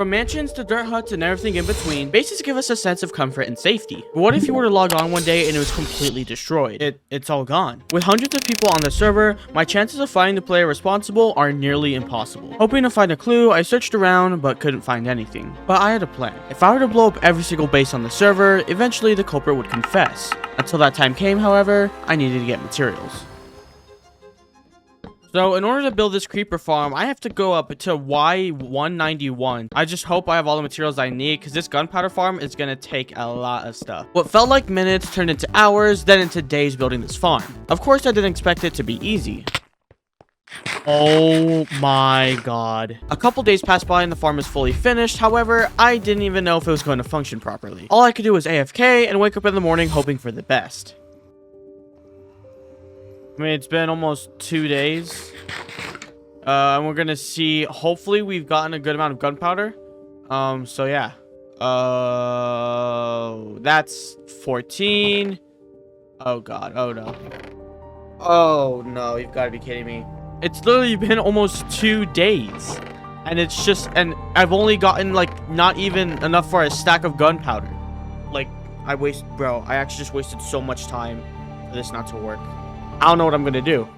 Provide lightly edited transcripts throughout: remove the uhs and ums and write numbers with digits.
From mansions to dirt huts and everything in between, bases give us a sense of comfort and safety. But what if you were to log on one day and it was completely destroyed? It's all gone. With hundreds of people on the server, my chances of finding the player responsible are nearly impossible. Hoping to find a clue, I searched around but couldn't find anything. But I had a plan. If I were to blow up every single base on the server, eventually the culprit would confess. Until that time came, however, I needed to get materials. So in order to build this creeper farm, I have to go up to Y191. I just hope I have all the materials I need because this gunpowder farm is going to take a lot of stuff. What felt like minutes turned into hours, then into days building this farm. Of course, I didn't expect it to be easy. Oh my god. A couple days passed by and the farm is fully finished. However, I didn't even know if it was going to function properly. All I could do was AFK and wake up in the morning hoping for the best. I mean, it's been almost 2 days. And we're gonna see. Hopefully, we've gotten a good amount of gunpowder. So yeah. That's 14. Oh god. Oh no. Oh no. You've got to be kidding me. It's literally been almost 2 days, and it's just. And I've only gotten like not even enough for a stack of gunpowder. Like I actually just wasted so much time for this not to work. I don't know what I'm going to do.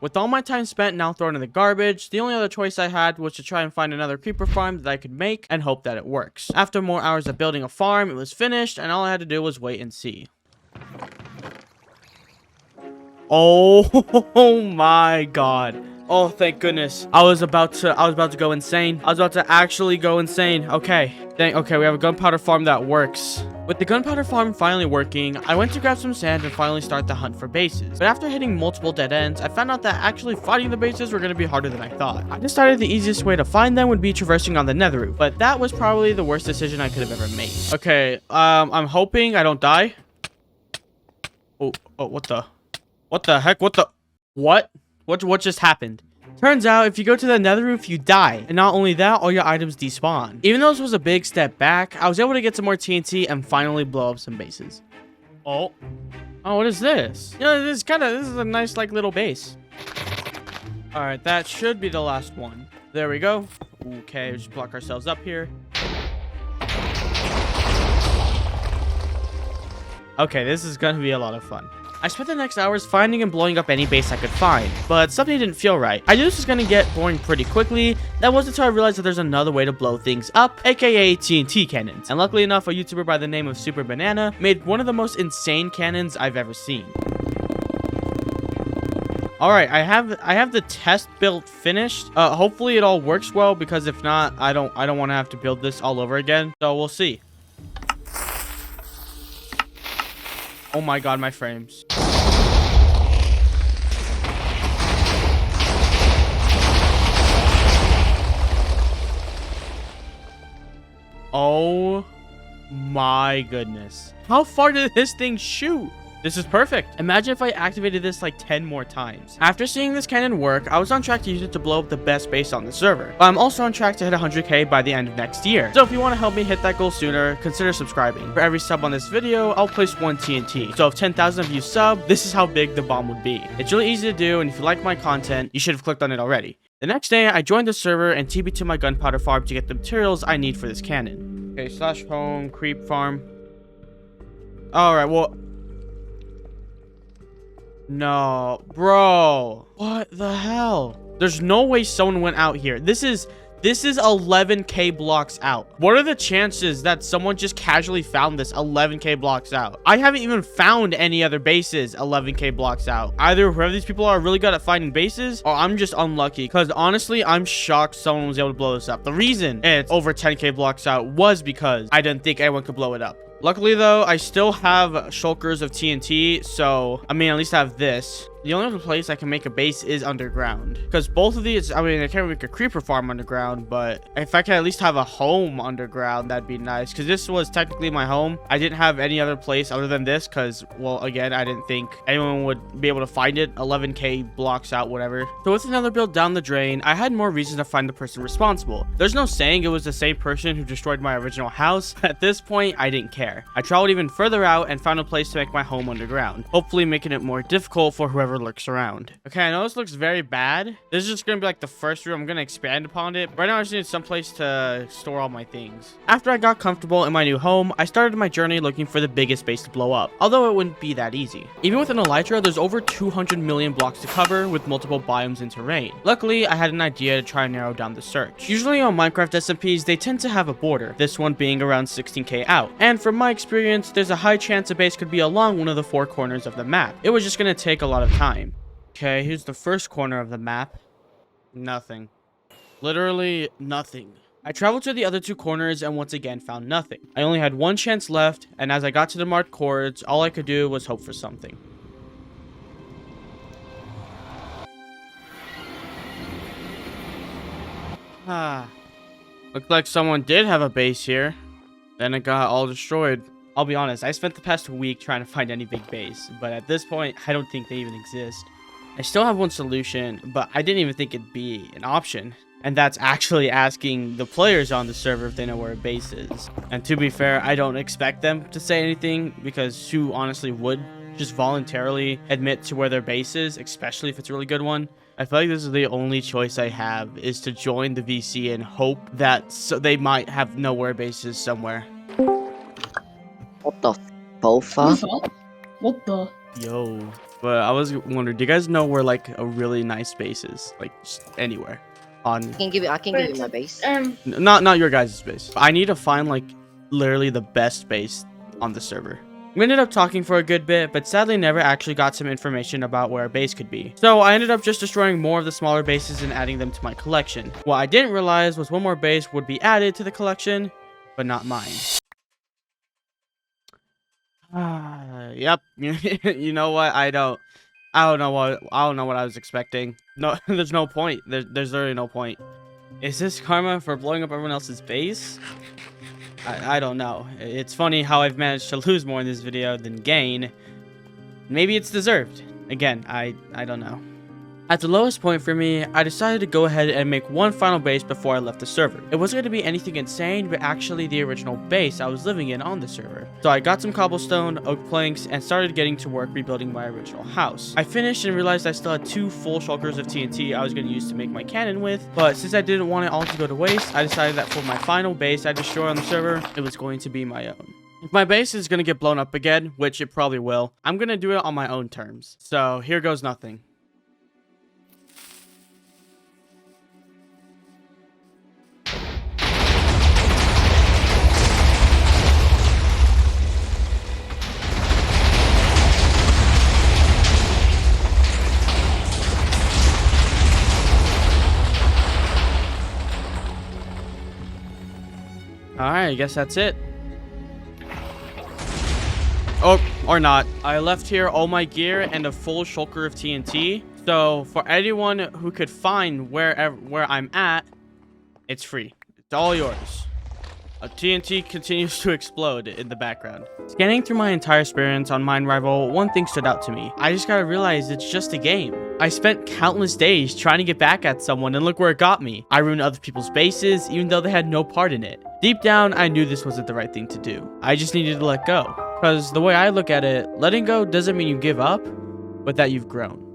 With all my time spent now thrown in the garbage, the only other choice I had was to try and find another creeper farm that I could make and hope that it works. After more hours of building a farm, it was finished and all I had to do was wait and see. Oh my god. Oh, thank goodness. I was about to go insane. I was about to actually go insane. Okay. Okay, we have a gunpowder farm that works. With the gunpowder farm finally working, I went to grab some sand and finally start the hunt for bases. But after hitting multiple dead ends, I found out that actually finding the bases were going to be harder than I thought. I decided the easiest way to find them would be traversing on the nether roof, but that was probably the worst decision I could have ever made. Okay, I'm hoping I don't die. Oh, what the heck? What just happened? Turns out, if you go to the nether roof, you die. And not only that, all your items despawn. Even though this was a big step back, I was able to get some more TNT and finally blow up some bases. Oh, what is this? You know, this is a nice, like, little base. All right, that should be the last one. There we go. Okay, just block ourselves up here. Okay, this is gonna be a lot of fun. I spent the next hours finding and blowing up any base I could find, but something didn't feel right. I knew this was going to get boring pretty quickly. That wasn't until I realized that there's another way to blow things up, aka TNT cannons. And luckily enough, a YouTuber by the name of Super Banana made one of the most insane cannons I've ever seen. Alright, I have the test build finished. Hopefully it all works well, because if not, I don't want to have to build this all over again. So we'll see. Oh my god, my frames. Oh my goodness. How far did this thing shoot? This is perfect. Imagine if I activated this like 10 more times. After seeing this cannon work, I was on track to use it to blow up the best base on the server. But I'm also on track to hit 100k by the end of next year. So if you want to help me hit that goal sooner, consider subscribing. For every sub on this video, I'll place 1 TNT. So if 10,000 of you sub, this is how big the bomb would be. It's really easy to do, and if you like my content, you should have clicked on it already. The next day, I joined the server and TP'd to my gunpowder farm to get the materials I need for this cannon. Okay, /home, creep farm. Alright, well... No, bro. What the hell? There's no way someone went out here. This is 11k blocks out. What are the chances that someone just casually found this 11k blocks out? I haven't even found any other bases 11k blocks out. Either whoever these people are really good at finding bases, or I'm just unlucky. Because honestly, I'm shocked someone was able to blow this up. The reason it's over 10k blocks out was because I didn't think anyone could blow it up. Luckily, though, I still have shulkers of TNT, so, I mean, at least I have this. The only other place I can make a base is underground. Because both of these, I mean, I can't make a creeper farm underground, but if I can at least have a home underground, that'd be nice. Because this was technically my home. I didn't have any other place other than this because, well, again, I didn't think anyone would be able to find it. 11k blocks out, whatever. So with another build down the drain, I had more reason to find the person responsible. There's no saying it was the same person who destroyed my original house. At this point, I didn't care. I traveled even further out and found a place to make my home underground, hopefully making it more difficult for whoever ever lurks around. Okay, I know this looks very bad. This is just gonna be like the first room. I'm gonna expand upon it. Right now, I just need some place to store all my things. After I got comfortable in my new home, I started my journey looking for the biggest base to blow up, although it wouldn't be that easy. Even with an elytra, there's over 200 million blocks to cover with multiple biomes and terrain. Luckily, I had an idea to try and narrow down the search. Usually on Minecraft SMPs, they tend to have a border, this one being around 16k out. And from my experience, there's a high chance a base could be along one of the 4 corners of the map. It was just gonna take a lot of time. Okay, here's the first corner of the map. Nothing. Literally nothing. I traveled to the other 2 corners and once again found nothing. I only had 1 chance left, and as I got to the marked chords, all I could do was hope for something. Looks like someone did have a base here. Then it got all destroyed. I'll be honest, I spent the past week trying to find any big base, but at this point, I don't think they even exist. I still have one solution, but I didn't even think it'd be an option. And that's actually asking the players on the server if they know where a base is. And to be fair, I don't expect them to say anything, because who honestly would just voluntarily admit to where their base is, especially if it's a really good one? I feel like this is the only choice I have, is to join the VC and hope that they might have know where a base is somewhere. What the Poafa? What the? Yo, but I was wondering, do you guys know where like a really nice base is? Like just anywhere. I can give you my base. Not your guys' base. I need to find like literally the best base on the server. We ended up talking for a good bit, but sadly never actually got some information about where a base could be. So I ended up just destroying more of the smaller bases and adding them to my collection. What I didn't realize was one more base would be added to the collection, but not mine. Yep. You know what? I don't know what I was expecting. No, there's no point. There's literally no point. Is this karma for blowing up everyone else's base? I don't know. It's funny how I've managed to lose more in this video than gain. Maybe it's deserved. Again, I don't know. At the lowest point for me, I decided to go ahead and make one final base before I left the server. It wasn't going to be anything insane, but actually the original base I was living in on the server. So I got some cobblestone, oak planks, and started getting to work rebuilding my original house. I finished and realized I still had 2 full shulkers of TNT I was going to use to make my cannon with, but since I didn't want it all to go to waste, I decided that for my final base I destroy on the server, it was going to be my own. If my base is going to get blown up again, which it probably will, I'm going to do it on my own terms. So here goes nothing. Alright, I guess that's it. Oh, or not. I left here all my gear and a full shulker of TNT. So, for anyone who could find where I'm at, it's free. It's all yours. TNT continues to explode in the background. Scanning through my entire experience on Mine Rival, one thing stood out to me. I just gotta realize it's just a game. I spent countless days trying to get back at someone, and look where it got me. I ruined other people's bases, even though they had no part in it. Deep down, I knew this wasn't the right thing to do. I just needed to let go. Because the way I look at it, letting go doesn't mean you give up, but that you've grown.